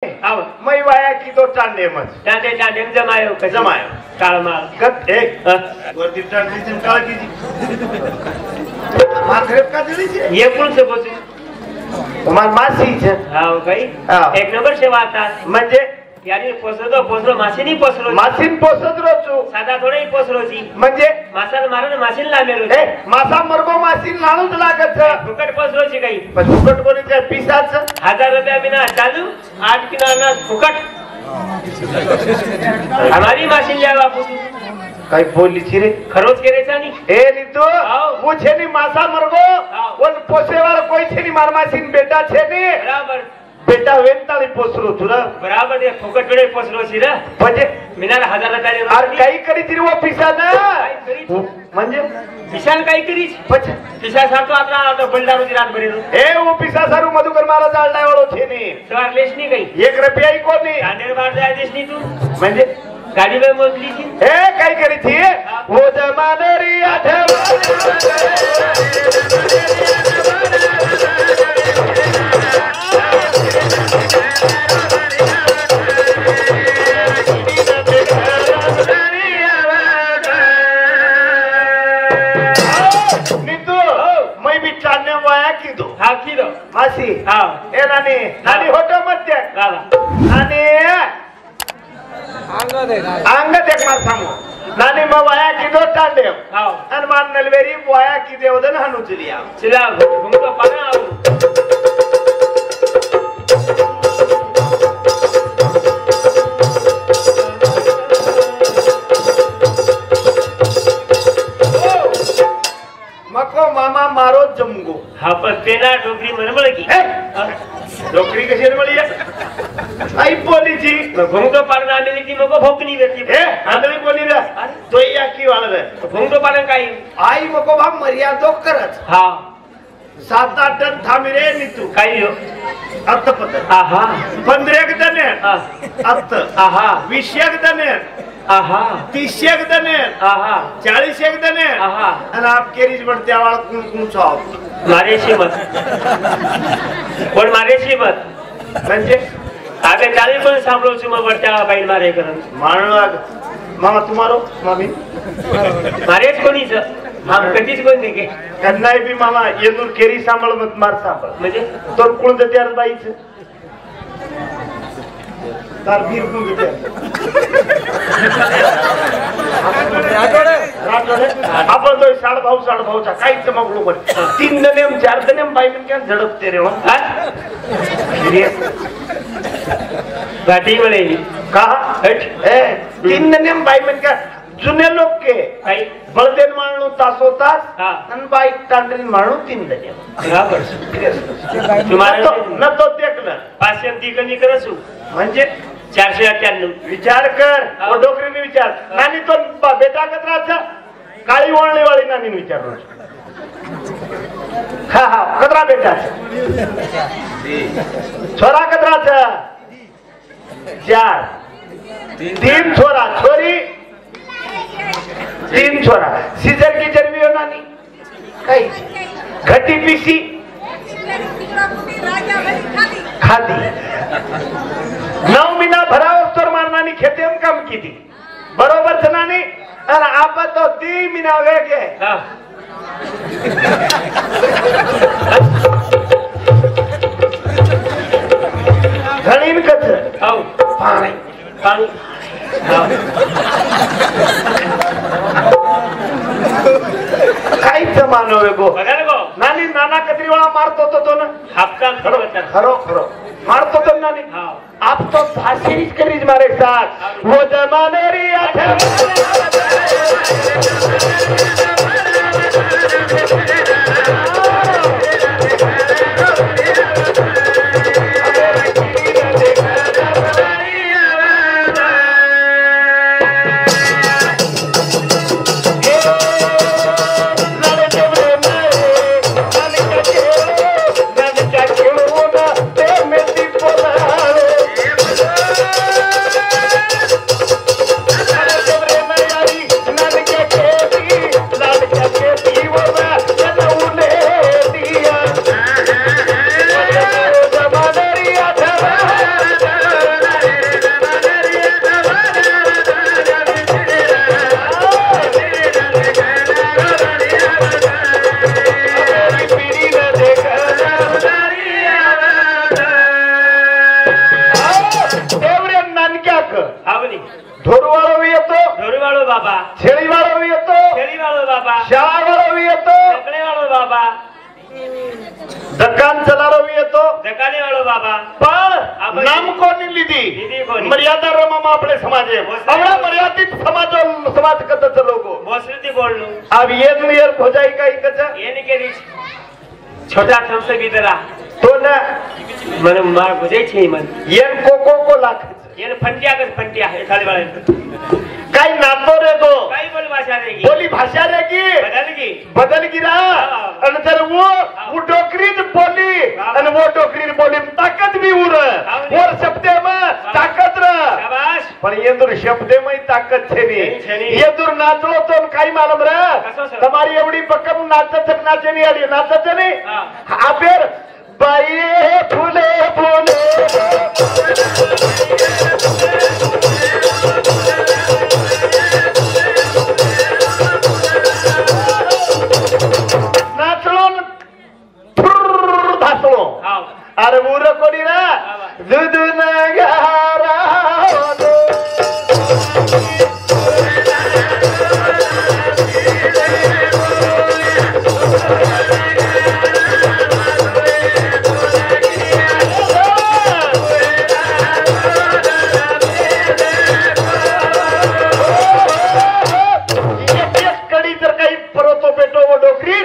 मई वाया की तो चांडे मत चांडे चांडे जमायो जमायो काळ माल गत एक वरती चांडे सिम काळ की माथरे का दिली छे ये कोण से बोलतो तुम्हार मासी छे हाव काही एक नंबर सेवा आता म्हणजे यानी पोसलो मासीनी पोसलो मासीन पोसत रोचू साधा थोडी पोसलो जी म्हणजे मासाला मारून मासीन लामेलो ए मासा मरगो मासीन लाणूच लागत फुकट पोसलो जी काही पण फुकट कोणी त्या पिसाच 1000 रुपया बिना चालू 8 किलो अनाज फुकट हमारी मासीन लिया बापू काही बोली छी रे खरोच केरेचा नी ए नीतू वो छे नी मासा मरगो वो पोसेवाळा कोई छे नी मार मासीन बेटा छे नी बराबर बेटा वेंताळी पोसरो तुरा बराबर ये फुकट वेळे पोसलो छी रे म्हणजे मिनार 1000 रुपया अरे काही करी तरी वो पिसा ना म्हणजे विशाल काही करीच पछ पिसा सातो आपला बलदारू जी रात भरेलो ए वो पिसा सारू मधुकर महाराज आलडाय वाळो छे नी सवार लेश नी काही 1 रुपया ही कोणी गांडेर बार जाय देश नी तू म्हणजे गाडी में मोजली छी ए काही करी थी वो जमाने री आठवा हा किलो मासी हा ए नानी नानी होतो मध्ये बाबा आणि अंग देख मार सांगू नानी मग वाया की दो टांडे हाव आणि मान नलवेरी वाया की देवदन हनुचलिया चिला घुमतो पाना आऊ मको मामा मारो जमगो हा पण तेना डोकरी मनमळ की डोकरी कशी मळी आई बोली जी घुमतो पाना आलेली ती मग भोकनी वेती ए आंधळी बोली रे तो या की वाळले घुमतो पाना काही आई मको बा मर्यादो करत हा 7-8 टन थांबी रे नीतू काही हो अर्थ पद्धत आहा 15 दने अर्थ आहा 20 दने आहा 30 दने आहा 40 दने आहा आणि आप केरीज पण त्या वाळा कुण छाव मारेशी मत पण मारेशी मत म्हणजे आगे चाली पण सांभळो છું मग वरच्या बाई मारे करन माणलाग मामा तुम्हारो मामी मारेच कोणीच हम कधीच कोण नाही के नाही बी मामा येदूर केरी सांभाळ मत मार सांभाळ म्हणजे तर कुण त्यार बाईच तार भीर कुण त्यार आपण तो साड भाऊचा काहीच मगलो पण 3 दनेम 4 दनेम बाई मन क्या झडपते रे हो गाठी वळे का ए 3 दनेम बाई मन क्या जुने लोक के काही बळदेन माणू तासो तास हा आणि बाईक तांडरीन माणू 3 दनेम बराबर तुम्हाला न तो देखलं 500 दी कमी करसू म्हणजे 498 विचार कर ओ डोकरीने विचार नानी तो बेटा कतराचा काळी वळली वाली नानी विचार हा हा कतरा बेटा छोरा कतराचा 4 3 छोरा छोरी 3 छोरा सीजर की जन्मी हो नानी काही घटी पिसी खादी 9 महिना भरावर तर मारणानी खेतेम काम किती बरोबर जनानी आणि आपा तो 3 महिना वेगे हा घणीन कच आऊ पाणी पाणी काहीच मानव गो बघायला गो नानी नाना कतरी वेळा मारतो तो ना हप्ता खरो मारतो तो नानी आप तो भाषेच करीज मारे साथ वो जमाने री एवढे नानक्याक आवली धोरवाळो येतो धोरीवाळो बाबा छेळीवाळो येतो खेळीवाळो बाबा शाळावाळो येतो चकडेवाळो बाबा दकान चलारो येतो जकानेवाळो बाबा पण नाम कोणी लिधी मर्यादा रमम आपले समाजे एवढा मर्यादित समाज कतच लोगो बसती बोललो अब ये हो जाई काही कच येने के रीच छोटा थमस गीतरा तो ना मन मार बुझे छी मन येन को लाख येन फंटिया है खाली वाले काही नातो रे तो काही बोल भाषा रहेगी बोली भाषा रहेगी बदल गिरा आणि जर वो डोकरीच बोली आणि वो डोकरी बोली ताकद भी और शब्दे में ताकद र शाबाश पण येंदुर शब्दे में ताकद छेनी येंदुर नाचलो तो काही मालूम रे तुम्हारी एवढी बकम नाचत नहीं आली नाचत नहीं आपेर बाई फुले फुले अरे ऊर कोणी ना दुधून घारा कडी जर काही परतो पेटो वो डोकरी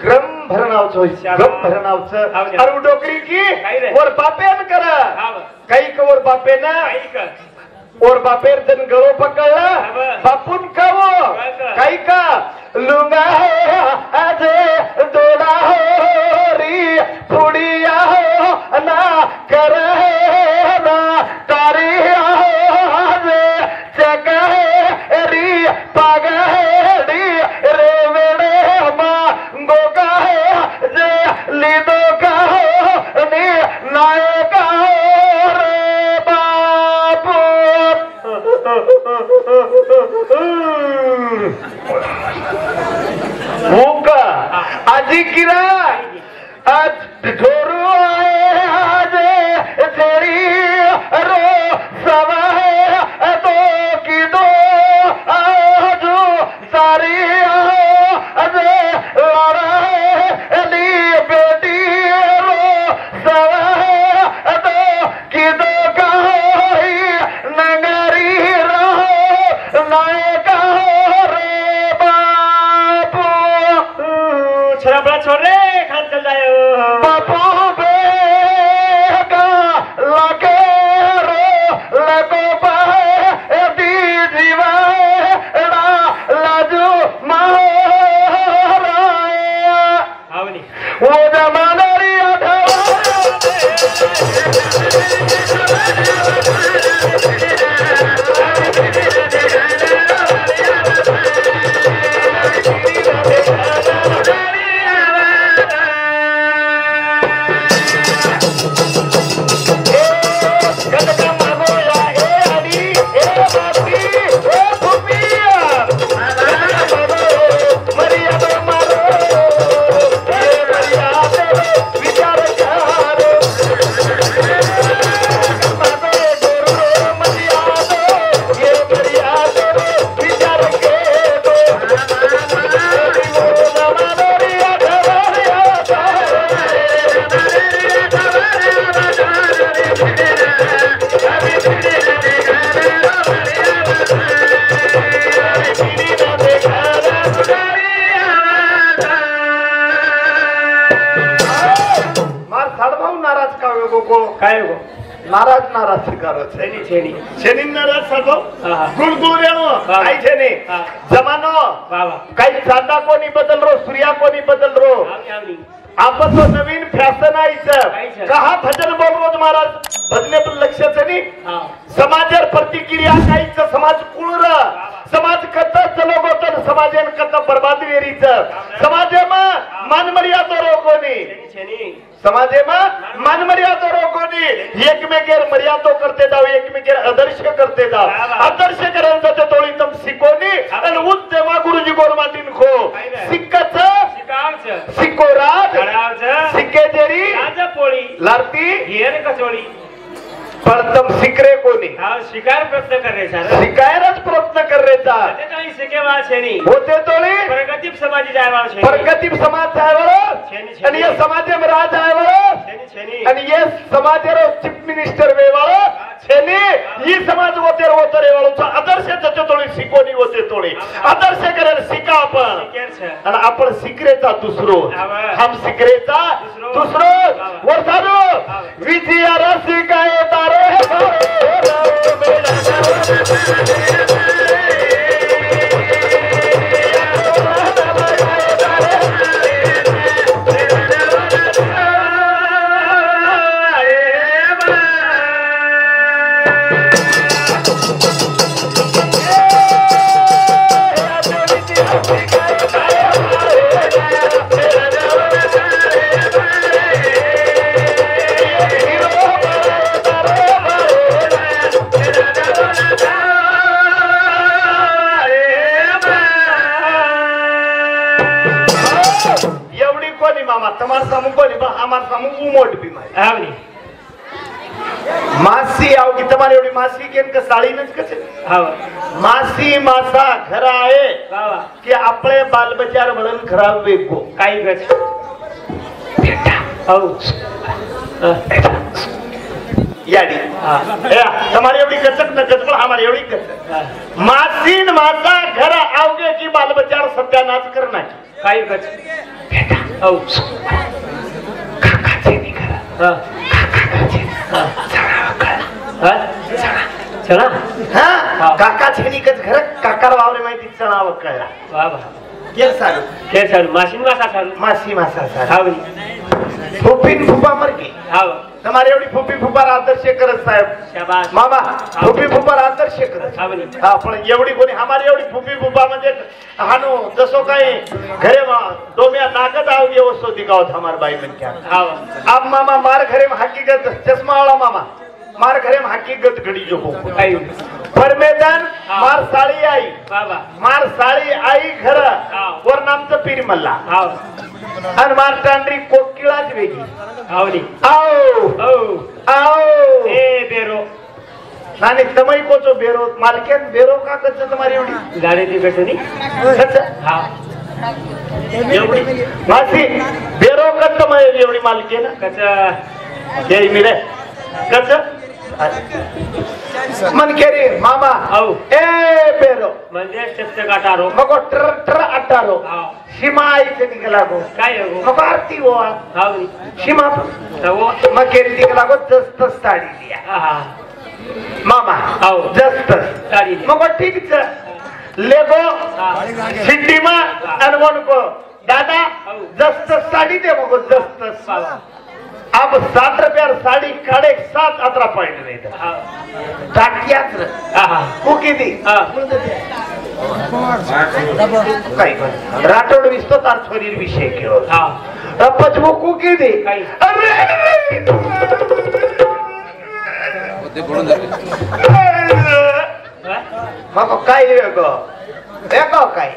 ग्रम भरनावचं अरे डोकरी की और बापेन करा काही का और बापे ना और बापेर जन गळो पकडला बापून खावो काही का लुंगा हो आज दोडा हो री पुडिया हो ना कर ना तारी हो आज जग री पाग री रे वेडे मा गोगा जे लिदो का हो नी नायका हो रे बापू मुका आजी किरा आज ढोरू आए आज तेरी रो सवा है तो की दो आजू सारी आज लड़ा है ली बेटी रो सवा है तो की दो कही नगरी रहो नायका रे बापू छोरा बड़ा छोड़ रे खान चल जाए बापू बेगा लगे रो लगो पाए दी जीवा लाजू महाराया आवली वो जमाना रिया था काय हो नाराज स्वीकारो छेनी नाराज साधो गुळगुळ रेणो काय छेनी जमानो काही चांदा कोणी बदल रो सूर्या कोणी बदल रो आपण तो नवीन फॅशन आईचं कहा भजन बोल रोज महाराज भजने पण लक्षच नाही समाजर प्रतिक्रिया काहीच समाज कुळर समाज कत चलो गोतन समाजेन कत बर्बाद वेरीच समाजेमा मान मर्यादा रोकोनी समाजेमा मान मर्यादा रोकोनी एकमेकेर मर्यादा करते जाव एकमेकेर आदर्श करते जाव आदर्श करायचं तोळी तम शिकोनी आणि उच तेव्हा गुरुजी गोरमाटीन खो सिक्कच सिक्को राज सिक्के जेरी पोळी लारती हेर कचोळी पण तम कोणी शिकार प्रयत्न करायचा शिकायलाच प्रयत्न करायचा शिकेवाळ शेणी होते तोळी प्रगतीप समाजी जायवाळ शेणी प्रगतीप समाज जायवर आणि या समाजे राज जायवर आणि ये समाजेर चीफ मिनिस्टर वेवाळ छेनी ही समाज होते होतरे वाळूचा आदर्श त्याच्या तोळी शिकोनी होते तोळी आदर्श करायला शिका आपण आणि आपण शिकरेचा दुसरो हम शिकरेचा दुसरो वर्षानो विजयाला शिकाय तारे मासी आवगी तुम्हारी एवढी मासी केन का साळीनच कसे मासी मासा खरा आहे की आपले बालबचार म्हणून खराब वेगो काही गच याडी तुम्हारी एवढी कचक न कचक हमारी एवढी कचक मासीन मासा घरा आवगे की बालबचार सत्यानाश करण्याची काही गच काकाचे निघाला काका छेनीकच घर काकार वावरे माहिती चणावं कळला मासी मासा चालू मासी मासा चालू फुफीन फुफा मरगी तुम्हारी एवढी फुफी फुफार आदर्श करत साहेब मामा फुफी फुफार आदर्श करत हा पण एवढी कोणी हमारी एवढी फुफी फुफा म्हणजे हानो जसो काही घरे डोम्या नाकत आवगी वस्तू दिखावत हमार बाई म्हणत्या आप मामा मार घरे में हकीकत चश्मा वाला मामा मार घरे में हकीकत घड़ी जो हो परमेदन मार साड़ी आई मार साड़ी आई घर वर नामचं पीर मल्ला आणि मार टांडरी कोकिळाच वेगळी आवडी आओ आओ ए बेरो नानी तमई कोचो बेरो मालकेन बेरो का कच्च तुम्हारी एवढी गाडी ती भेटणी कच्च हा एवढी मासी बेरो कच्च मग एवढी मालकेन कच्च ये मिले कच्च मन केरी मामा ए बेरो म्हणजे चप्च काटारो मग ट्र ट्र अटारो सीमा इथे निघाला गो काय हो मग आरती हो आवडी सीमा मग केरी निघाला गो जस्त साडी दिया मामा जस्त साडी मग ठीक लेगो सिटी मा अनवन को दादा जस्त साडी दे मग जस्त अब 7 रुपया साड़ी काढे 7 अतरा पॉइंट नहीं था टाकियाच कुकी दी काही राठोड विस्तो तार छोरी विषय केलो पचवो कुकी दी अरे मग काय वेगो वेगो काय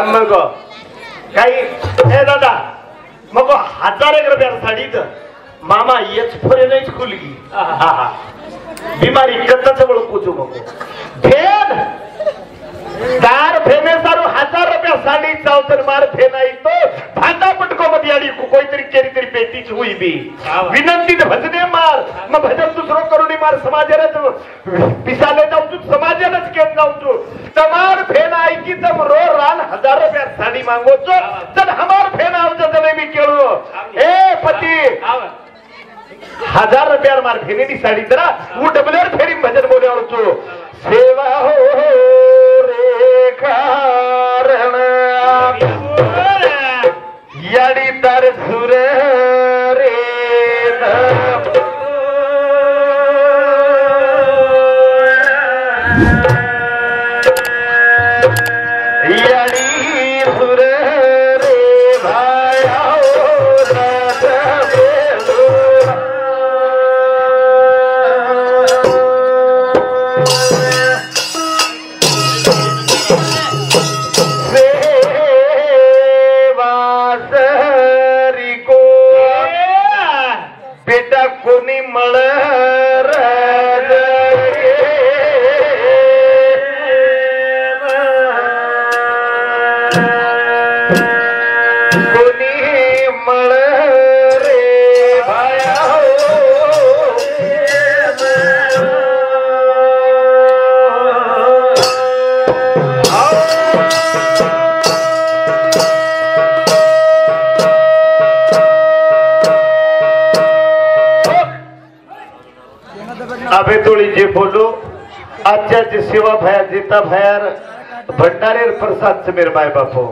मग काही ए दादा मग 1000 रुपया साडी तर मामा येच फरे नाहीच खुलगी बिमारी कत्ताच बळ पोचू मग फेन दार फेने सारू 1000 रुपया साडी चावतर मार फेना तो भांडा पटको मध्ये आली कोईतरी केरी तरी पेटीच हुई बी विनंती भजने मार मग भजन दुसरो करुणी मार समाजालाच पिसाले जाऊ तू समाजालाच केम जाऊ तू तमार फेना ऐकी तम रो रान 1000 रुपया साडी मागोचो तर हमार फेना आवज जने मी केळो ए पती 1000 रुपया मार फेनेनी साडी तरा वो डबलर फेरी भजन बोल्यावर तू सेवा हो रे कारण याडी तर सुर रे याडी सुर रे भाया को कोणी मळ कोणी मळ रे भाया अबे तोड़ी जे बोलो आचार्य सेवा भया जीता भयार भंडारेर प्रसाद से मेरे माय बापो